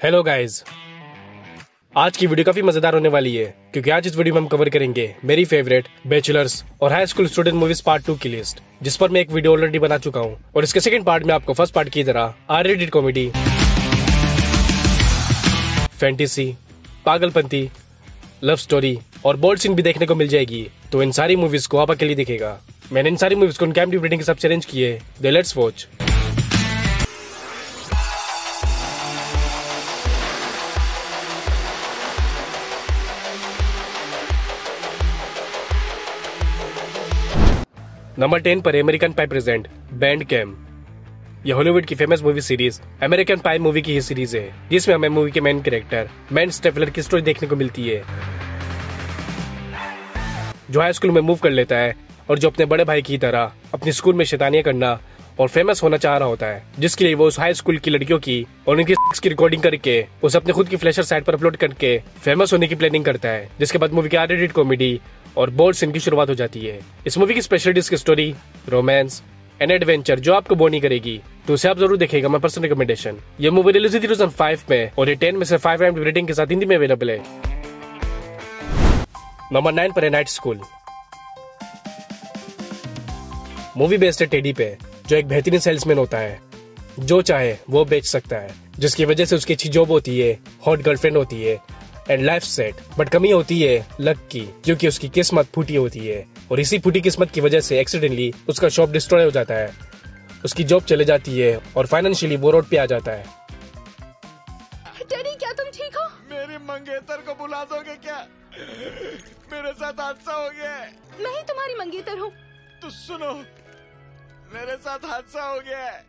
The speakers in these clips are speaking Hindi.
हेलो गाइस, आज की वीडियो काफी मजेदार होने वाली है क्योंकि आज इस वीडियो में हम कवर करेंगे मेरी फेवरेट बैचलर्स और high school student movies part 2 की लिस्ट, जिस पर मैं एक वीडियो ऑलरेडी बना चुका हूं। और इसके सेकंड पार्ट में आपको फर्स्ट पार्ट की तरह R-rated कॉमेडी, फैंटेसी, पागलपंती, लव स्टोरी और बोल्ड सीन भी देखने को मिल जाएगी। तो इन सारी मूवीज को आप अकेले देखेगा। मैंने इन सारी मूवीज को उनके IMDb रेटिंग के साथ अरेंज किए। Let's watch. नंबर 10 पर अमेरिकन पाई प्रेजेंट बैंड कैम्प। यह हॉलीवुड की फेमस मूवी सीरीज अमेरिकन पाई मूवी की ही सीरीज है, जिसमें हमें मूवी के मेन कैरेक्टर बेन स्टेफलर की स्टोरी देखने को मिलती है, जो हाई स्कूल में मूव कर लेता है और जो अपने बड़े भाई की तरह अपनी स्कूल में शैतानियां करना और फेमस होना चाह रहा होता है, जिसके लिए वो उस हाई स्कूल की लड़कियों की और उनकी सेक्स की रिकॉर्डिंग करके उसे अपने खुद की फ्लैशर साइट पर अपलोड करके फेमस होने की प्लानिंग करता है। जिसके बाद मूवी की R-rated कॉमेडी और बोल्ड सीन की शुरुआत हो जाती है। इस मूवी की स्पेशलिटी इसकी स्टोरी, रोमांस एंड एडवेंचर जो आपको बोर नहीं करेगी, तो उसे आप जरूर देखेगा। मैं पर्सनल रिकमेंडेशन। ये मूवी रिलीज हुई 2005 में और ये 10 में से 5 IMDb रेटिंग के साथ हिंदी में अवेलेबल है। नंबर 9 पर है नाइट स्कूल। मूवी बेस्ड है टेडी पे, जो एक बेहतरीन सेल्समैन होता है, जो चाहे वो बेच सकता है, जिसकी वजह से उसकी अच्छी जॉब होती है, हॉट गर्लफ्रेंड होती है एंड लाइफ सेट। बट कमी होती है लक की, क्योंकि उसकी किस्मत फूटी होती है और इसी फूटी किस्मत की वजह से एक्सीडेंटली उसका शॉप डिस्ट्रॉय हो जाता है, उसकी जॉब चले जाती है और फाइनेंशियली वो रोड पे आ जाता है। टेडी, क्या तुम ठीक हो? मेरी मंगेतर को बुला दोगे क्या? मेरे साथ हादसा हो गया है। मैं ही तुम्हारी मंगेतर हूँ। तो सुनो, मेरे साथ हादसा हो गया है।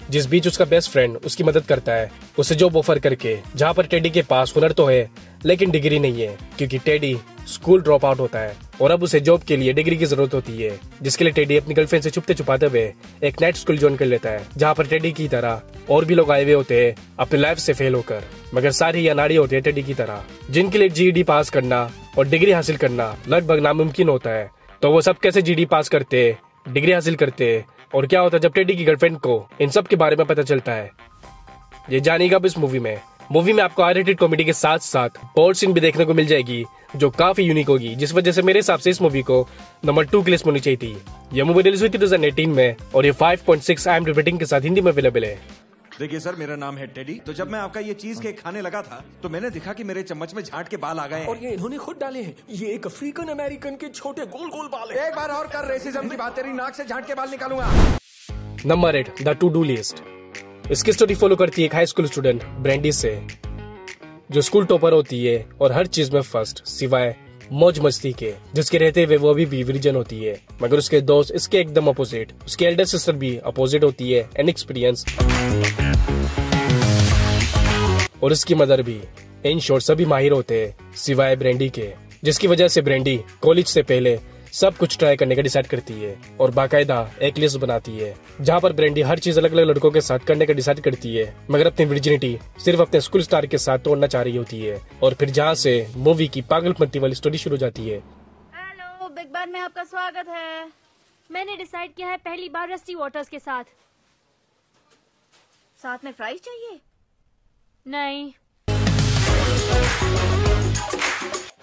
जिस बीच उसका बेस्ट फ्रेंड उसकी मदद करता है, उसे जॉब ऑफर करके, जहाँ पर टेडी के पास हुनर तो है लेकिन डिग्री नहीं है, क्योंकि टेडी स्कूल ड्रॉप आउट होता है और अब उसे जॉब के लिए डिग्री की जरूरत होती है। जिसके लिए टेडी अपनी गर्लफ्रेंड से छुपते छुपाते हुए एक नाइट स्कूल ज्वाइन कर लेता है, जहाँ पर टेडी की तरह और भी लोग आए हुए होते हैं अपनी लाइफ से फेल होकर, मगर सारी अनाड़ी होते हैं टेडी की तरह, जिनके लिए GED पास करना और डिग्री हासिल करना लगभग नामुमकिन होता है। तो वो सब कैसे GED पास करते, डिग्री हासिल करते और क्या होता है जब टेडी की गर्लफ्रेंड को इन सब के बारे में पता चलता है, ये जानिएगा अब इस मूवी में। मूवी में आपको R-rated कॉमेडी के साथ साथ बोल्ड सीन भी देखने को मिल जाएगी, जो काफी यूनिक होगी, जिस वजह से मेरे हिसाब से इस मूवी को नंबर 2 की लिस्ट में होनी चाहिए थी। यह मूवी रिलीज हुई थी 2018 में और ये 5.6 IMDb रेटिंग के साथ हिंदी में अवेलेबल है। देखिए सर, मेरा नाम है टेडी। तो जब मैं आपका ये चीज केक खाने लगा था तो मैंने देखा कि मेरे चम्मच में झांट के बाल आ गए हैं। और ये इन्होंने खुद डाले हैं। ये एक अफ्रीकन अमेरिकन के छोटे गोल गोल बाल हैं। एक बार और कर रेसिज्म की बात, तेरी नाक से झांट के बाल निकालूंगा। Number 8 the two do list. इसकी स्टोरी फॉलो करती है एक हाई स्कूल स्टूडेंट ब्रेंडी से, जो स्कूल टॉपर होती है और हर चीज में फर्स्ट सिवाय मौज मस्ती के, जिसके रहते हुए वो अभी भी विर्जिन होती है। मगर उसके दोस्त इसके एकदम अपोजिट, उसकी एल्डर सिस्टर भी अपोजिट होती है, इनएक्सपीरियंस, और उसकी मदर भी। इन शॉर्ट सभी माहिर होते हैं सिवाय ब्रेंडी के, जिसकी वजह से ब्रेंडी कॉलेज से पहले सब कुछ ट्राई करने का डिसाइड करती है और बाकायदा एक लिस्ट बनाती है, जहाँ पर ब्रेंडी हर चीज अलग अलग लड़कों के साथ करने का डिसाइड करती है, मगर अपनी वर्जिनिटी सिर्फ अपने स्कूल स्टार के साथ तोड़ना चाह रही होती है। और फिर जहाँ से मूवी की पागलपंती वाली स्टोरी शुरू हो जाती है। हेलो, बिग बार में आपका स्वागत है। मैंने डिसाइड किया है पहली बार रस्टी वाटर्स के साथ। साथ में फ्राइज चाहिए? नहीं।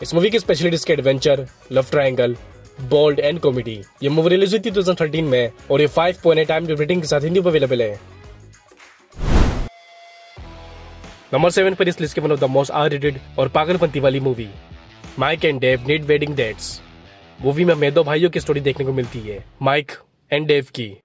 इस मूवी की स्पेशलिटी इसके adventure, love triangle, bold and comedy. ये मूवी रिलीज हुई थी 2013 में और ये 5.8 IMDb रेटिंग के साथ हिंदी में अवेलेबल है। नंबर 7 पर इस लिस्ट के one of the most R-rated और पागलपंती वाली movie Mike and Dave need wedding dates. मूवी में हमें दो भाइयों की स्टोरी देखने को मिलती है, माइक एंड डेव की,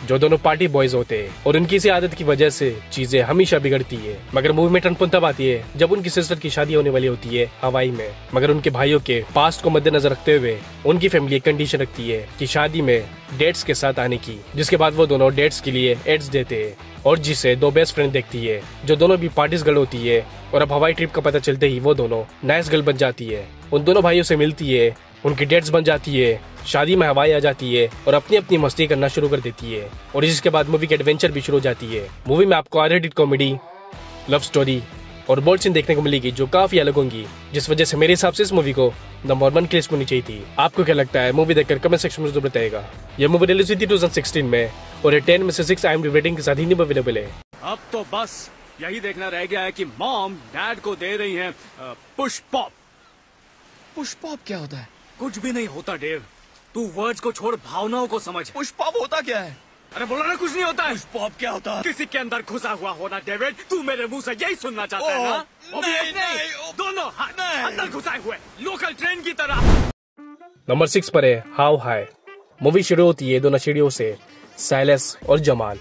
जो दोनों पार्टी बॉयज होते हैं और उनकी इसी आदत की वजह से चीजें हमेशा बिगड़ती है। मगर मूवी में टर्न तब आती है जब उनकी सिस्टर की शादी होने वाली होती है हवाई में। मगर उनके भाइयों के पास्ट को मद्देनजर रखते हुए उनकी फैमिली एक कंडीशन रखती है कि शादी में डेट्स के साथ आने की, जिसके बाद वो दोनों डेट्स के लिए एड्स देते हैं और जिसे दो बेस्ट फ्रेंड देखती है, जो दोनों भी पार्टीज गर्ल होती है। और अब हवाई ट्रिप का पता चलते ही वो दोनों नाइस गर्ल बन जाती है, उन दोनों भाइयों से मिलती है, उनकी डेट्स बन जाती है, शादी में हवाई आ जाती है और अपनी अपनी मस्ती करना शुरू कर देती है। और इसके बाद मूवी की एडवेंचर भी शुरू हो जाती है। मूवी में आपको R-rated कॉमेडी, लव स्टोरी और बोल्ड सीन देखने को मिलेगी, जो काफी अलग होंगी, जिस वजह से मेरे हिसाब से इस मूवी को नंबर 1 की लिस्ट में होनी चाहिए थी। आपको क्या लगता है? मूवी देखकर कमेंट सेक्शन में जरूर बताइएगा। यह मूवी रिलीज हुई थी 2016 में और ये 10 में से 6 IMDb रेटिंग के साथ हिंदी में अवेलेबल है। अब तो बस यही देखना रह गया है कि मॉम डैड को दे रही हैं पुश पॉप। पुश पॉप क्या होता है? कुछ भी नहीं होता डेव, तू वर्ड्स को छोड़ भावनाओं को समझ। पुश पॉप होता क्या है? अरे बोला ना कुछ नहीं होता है। पुश पॉप क्या होता है? किसी के अंदर घुसा हुआ होना डेविड, तू मेरे मुंह से यही सुनना चाहता है ना? वो भी एक नहीं, दोनों हाथ अंदर घुसाए हुए लोकल ट्रेन की तरह। नंबर 6 पर है हाउ हाई। मूवी शुरू होती है दो नशेड़ियों से, साइलस और जमाल,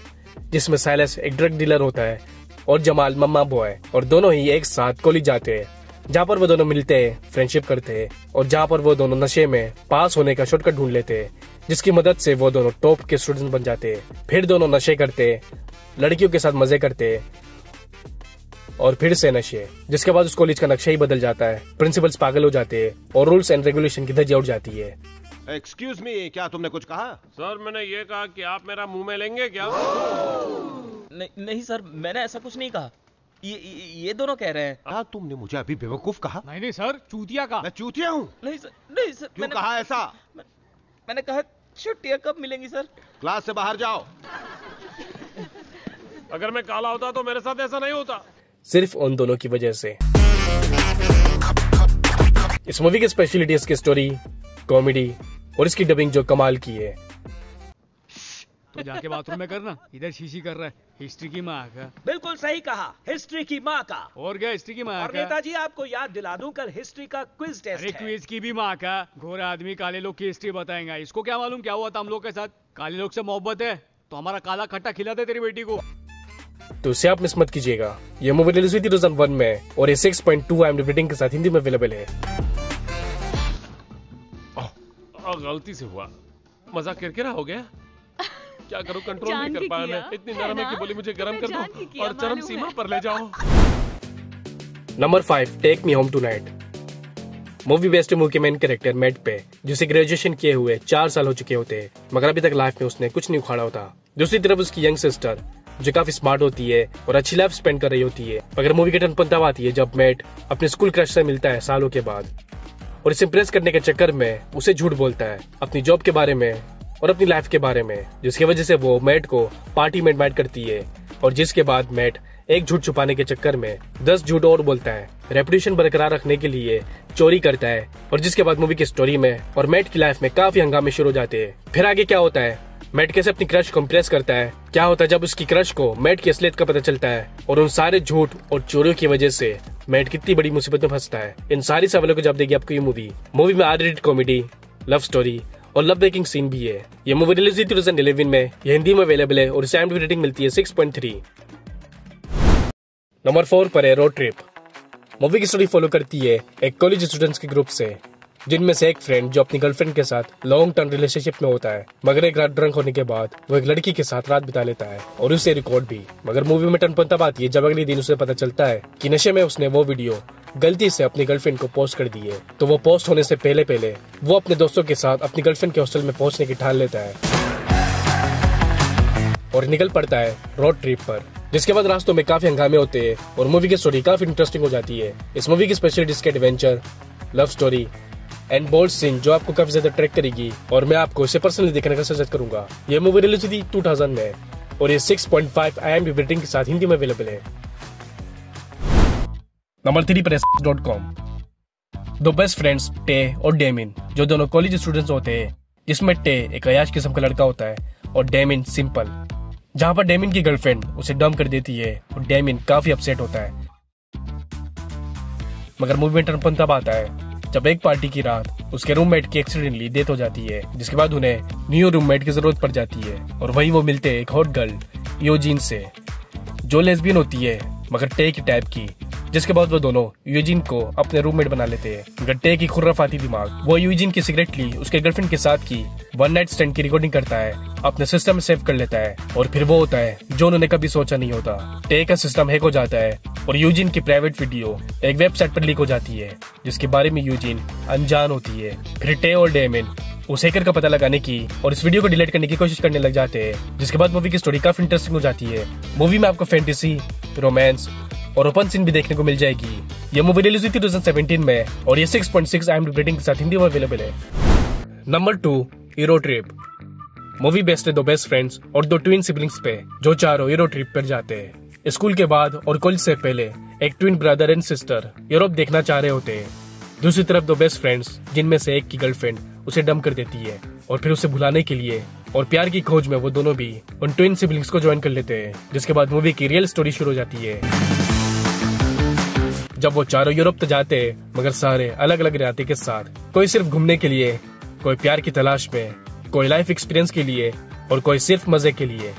जिसमें साइलस एक ड्रग डीलर होता है और जमाल मम्मा बॉय, और दोनों ही एक साथ कॉलेज जाते हैं, जहाँ पर वो दोनों मिलते हैं, फ्रेंडशिप करते हैं और जहाँ पर वो दोनों नशे में पास होने का शॉर्टकट ढूंढ लेते हैं, जिसकी मदद से वो दोनों टॉप के स्टूडेंट बन जाते हैं। फिर दोनों नशे करते हैं, लड़कियों के साथ मजे करते हैं और फिर से नशे, जिसके बाद उस कॉलेज का नक्शा ही बदल जाता है। प्रिंसिपल्स पागल हो जाते हैं और रूल्स एंड रेगुलेशन की धज्जियां उड़ जाती है। एक्सक्यूज मी, क्या तुमने कुछ कहा? सर मैंने ये कहा कि आप मेरा मुंह में लेंगे क्या? नहीं सर, मैंने ऐसा कुछ नहीं कहा। ये दोनों कह रहे हैं। हाँ, तुमने मुझे अभी बेवकूफ कहा। नहीं सर, चूतिया कहा। मैं चूतिया हूँ? नहीं सर क्यों कहा ऐसा? मैंने कहा छुट्टियां कब मिलेंगी सर? क्लास से बाहर जाओ। अगर मैं काला होता तो मेरे साथ ऐसा नहीं होता। सिर्फ उन दोनों की वजह से। इस मूवी की स्पेशलिटी इसकी स्टोरी, कॉमेडी और इसकी डबिंग जो कमाल की है। तो जाके बाथरूम में करना, इधर शीशी कर रहा है। हिस्ट्री की माँ का। बिल्कुल सही कहा, हिस्ट्री की माँ का। और क्या हिस्ट्री की माँ और का? नेताजी आपको याद दिला दूं, कल हिस्ट्री का क्विज टेस्ट अरे है। क्विज की भी माँ का। गोरे आदमी काले लोग की हिस्ट्री बताएंगा। इसको क्या मालूम क्या हुआ था हम लोग के साथ? काले लोग से मोहब्बत है तो हमारा काला खट्टा खिलाते तेरी बेटी को। तो इसे आप मिस मत कीजिएगा। ये मूवी रिलीज हुई थी 2001 में और ये 6.2 IMDb रेटिंग के साथ हिंदी में अवेलेबल है। गलती से हुआ, मजाक किरकिरा हो गया। क्या करूं, कंट्रोल नहीं कर पाया मैं। इतनी नरम है कि बोली मुझे गरम कर दो और चरम सीमा पर ले जाओ। Number 5, take me home tonight. Movie based movie के मेन कैरेक्टर मैट पे, जिसे ग्रेजुएशन किए हुए 4 साल हो चुके होते हैं, मगर अभी तक लाइफ में उसने कुछ नहीं उखाड़ा होता। दूसरी तरफ उसकी यंग सिस्टर जो काफी स्मार्ट होती है और अच्छी लाइफ स्पेंड कर रही होती है। मगर मूवी की टर्न पॉइंट तब आती है जब मैट अपने स्कूल क्रश से मिलता है सालों के बाद, और इसे इम्प्रेस करने के चक्कर में उसे झूठ बोलता है अपनी जॉब के बारे में और अपनी लाइफ के बारे में, जिसकी वजह से वो मैट को पार्टी में इनवाइट करती है, और जिसके बाद मैट एक झूठ छुपाने के चक्कर में 10 झूठ और बोलता है, रेपुटेशन बरकरार रखने के लिए चोरी करता है, और जिसके बाद मूवी की स्टोरी में और मैट की लाइफ में काफी हंगामे शुरू हो जाते हैं। फिर आगे क्या होता है, मैट कैसे अपनी क्रश को इम्प्रेस करता है, क्या होता है जब उसकी क्रश को मैट की असलियत का पता चलता है, और उन सारे झूठ और चोरियों की वजह से मैट कितनी बड़ी मुसीबत में फंसता है। इन सारी सवालों को जवाब देगी आपको ये मूवी। मूवी में R-rated कॉमेडी, लव स्टोरी और लव ब्रेकिंग सीन भी है। ये मूवी रिलीज हुई 2011 में, ये हिंदी में अवेलेबल है और इसे IMDb रेटिंग मिलती है 6.3। नंबर 4 पर है रोड ट्रिप। मूवी की स्टोरी फॉलो करती है एक कॉलेज स्टूडेंट्स के ग्रुप से, जिनमें से एक फ्रेंड जो अपनी गर्लफ्रेंड के साथ लॉन्ग टर्म रिलेशनशिप में होता है, मगर एक रात ड्रंक होने के बाद वो एक लड़की के साथ रात बिता लेता है और उसे रिकॉर्ड भी। मगर मूवी में टर्न पॉइंट तब आती है जब अगले दिन उसे पता चलता है कि नशे में उसने वो वीडियो गलती से अपनी गर्लफ्रेंड को पोस्ट कर दी है। तो वो पोस्ट होने से पहले वो अपने दोस्तों के साथ अपनी गर्लफ्रेंड के हॉस्टल में पहुंचने की ठान लेता है और निकल पड़ता है रोड ट्रिप पर, जिसके बाद रास्तों में काफी हंगामे होते हैं और मूवी की स्टोरी काफी इंटरेस्टिंग हो जाती है। इस मूवी की स्पेशलिटी इसके adventure, love story and bold scene जो आपको काफी ज्यादा अट्रैक्ट करेगी, और मैं आपको इसे पर्सनली देखने का सजेस्ट करूंगा। ये मूवी रिलीज हुई थी 2000 में और ये 6.5 IMDb रेटिंग के साथ हिंदी में अवेलेबल है। नंबर 3 पर .com। दो बेस्ट फ्रेंड्स टे और डेमिन, जो दोनों कॉलेज स्टूडेंट्स होते हैं, जिसमें टे एक अयाश किस्म का लड़का होता है और डेमिन सिंपल। जहाँ पर डेमिन की गर्लफ्रेंड उसे डंप कर देती है और डेमिन काफी अपसेट होता है। मगर मूवी में टर्न पॉइंट तब आता है जब एक पार्टी की रात उसके रूममेट की एक्सीडेंटली डेथ हो जाती है, जिसके बाद उन्हें न्यू रूममेट की जरूरत पड़ जाती है, और वहीं वो मिलते हैं एक हॉट गर्ल यूजीन से, जो लेस्बियन होती है मगर टे की टाइप की, जिसके बाद वो दोनों यूजीन को अपने रूममेट बना लेते हैं। मगर टे की खुर्राफाती दिमाग वो यूजीन की सीक्रेटली उसके गर्लफ्रेंड के साथ की वन नाइट स्टैंड की रिकॉर्डिंग करता है, अपने सिस्टम में सेव कर लेता है, और फिर वो होता है जो उन्होंने कभी सोचा नहीं होता। टे का सिस्टम हैक हो जाता है और यूजीन की प्राइवेट वीडियो एक वेबसाइट पर लीक हो जाती है, जिसके बारे में यूजीन अनजान होती है। फिर टे और डेमिन उस हैकर का पता लगाने की और इस वीडियो को डिलीट करने की कोशिश करने लग जाते हैं, जिसके बाद मूवी की स्टोरी काफी इंटरेस्टिंग हो जाती है। मूवी में आपको फैंटेसी, रोमांस और ओपन सीन भी देखने को मिल जाएगी। यह मूवी रिलीज हुई थी 2017 में और ये 6.6 IMDb रेटिंग के साथ हिंदी में अवेलेबल है। Number 2, hero trip. Movie based है दो बेस्ट फ्रेंड्स और दो ट्विन सिबलिंग्स पे, जो चारों हीरो ट्रिप पर जाते हैं। स्कूल के बाद और कॉलेज से पहले एक twin brother and sister Europe देखना चाह रहे होते हैं। दूसरी तरफ दो बेस्ट फ्रेंड्स जिनमें से एक की गर्लफ्रेंड उसे डंप कर देती है और फिर उसे भुलाने के लिए और प्यार की खोज में वो दोनों भी उन ट्विन सिबलिंग्स को ज्वाइन कर लेते हैं, जिसके बाद मूवी की रियल स्टोरी शुरू हो जाती है। जब वो चारों यूरोप तो जाते हैं मगर सारे अलग अलग इरादे के साथ, कोई सिर्फ घूमने के लिए, कोई प्यार की तलाश में, कोई लाइफ एक्सपीरियंस के लिए और कोई सिर्फ मजे के लिए।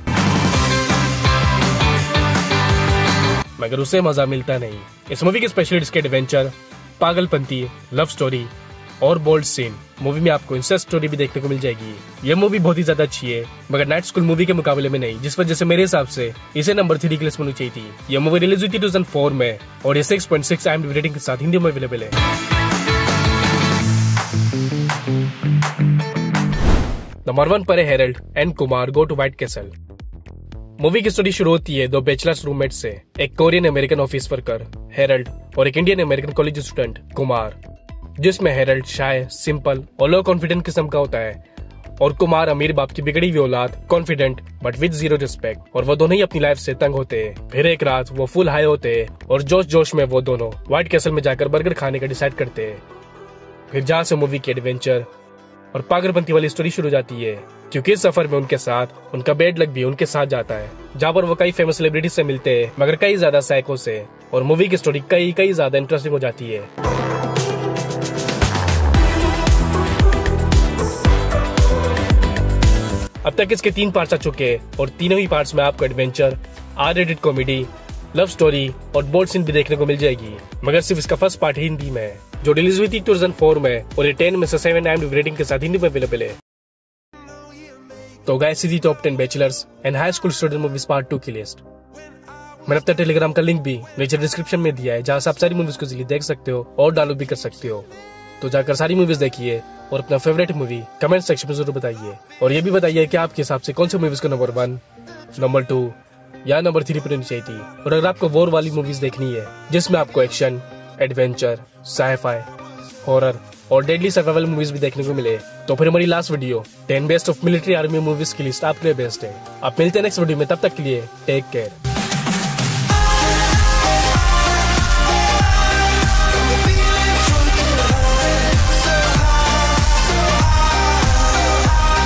मगर उसे मजा मिलता नहीं। इस मूवी के स्पेशलिस्ट के एडवेंचर, पागलपंती, लव स्टोरी और बोल्ड सीन। मूवी में आपको इंसेस्ट स्टोरी भी देखने को मिल जाएगी। यह मूवी बहुत ही ज्यादा अच्छी है मगर नाइट स्कूल मूवी के मुकाबले में नहीं, जिस वजह से मेरे हिसाब से इसे नंबर 3 की लिस्ट में होनी चाहिए थी। यह मूवी रिलीज हुई थी 2004 में और ये 6.6 IMDb रेटिंग के साथ हिंदी में अवेलेबल है। नंबर 1 पर है Harold and Kumar go to White Castle. Movie की स्टोरी शुरू होती है दो बैचलर्स रूममेट से, एक Korean American office worker Harold और एक Indian American college student Kumar, जिसमें हेरल्ड शाय, सिंपल और लो कॉन्फिडेंट किस्म का होता है और कुमार अमीर बाप की बिगड़ी हुई औलाद, confident but with zero respect. और वो दोनों ही अपनी लाइफ से तंग होते हैं। फिर एक रात वो फुल हाई होते हैं और जोश जोश में वो दोनों व्हाइट कैसल में जाकर बर्गर खाने का डिसाइड करते हैं। फिर जहाँ से मूवी की एडवेंचर और पागलपंती वाली स्टोरी शुरू हो जाती है, क्योंकि इस सफर में उनके साथ उनका बेड लक भी उनके साथ जाता है, जहाँ पर वो कई फेमस सेलिब्रिटी से मिलते हैं मगर कई ज्यादा साइको से, और मूवी की स्टोरी कई ज्यादा इंटरेस्टिंग हो जाती है। अब तक इसके 3 पार्ट्स आ चुके हैं और तीनों ही पार्ट्स में आपको adventure, R-rated comedy, love story और बोल्ड सीन भी देखने को मिल जाएगी। मगर सिर्फ इसका फर्स्ट पार्ट हिंदी में है, जो रिलीज हुई थी 2004 में और ये 10 में से 7 IMDb रेटिंग के साथ हिंदी में अवेलेबल है। तो गाइस, थी top 10 bachelors and high school student movies part 2 की लिस्ट। मैंने अपना टेलीग्राम का लिंक भी नीचे डिस्क्रिप्शन में दिया है, जहाँ से आप सारी मूवीज को इजीली देख सकते हो और डाउनलोड भी कर सकते हो। तो जाकर सारी मूवीज देखिए और अपना फेवरेट मूवी कमेंट सेक्शन में जरूर बताइए, और ये भी बताइए कि आपके हिसाब से कौन सी मूवीज को नंबर 1, नंबर 2 या नंबर 3 पर होनी चाहिए थी। और अगर आपको वॉर वाली मूवीज देखनी है जिसमें आपको एक्शन, एडवेंचर, साइ-फाई, हॉरर और डेडली सर्वाइवल मूवीज भी देखने को मिले, तो फिर हमारी last video 10 best of military army movies की लिस्ट आपके लिए बेस्ट है। आप मिलते हैं नेक्स्ट वीडियो में, तब तक के लिए टेक केयर।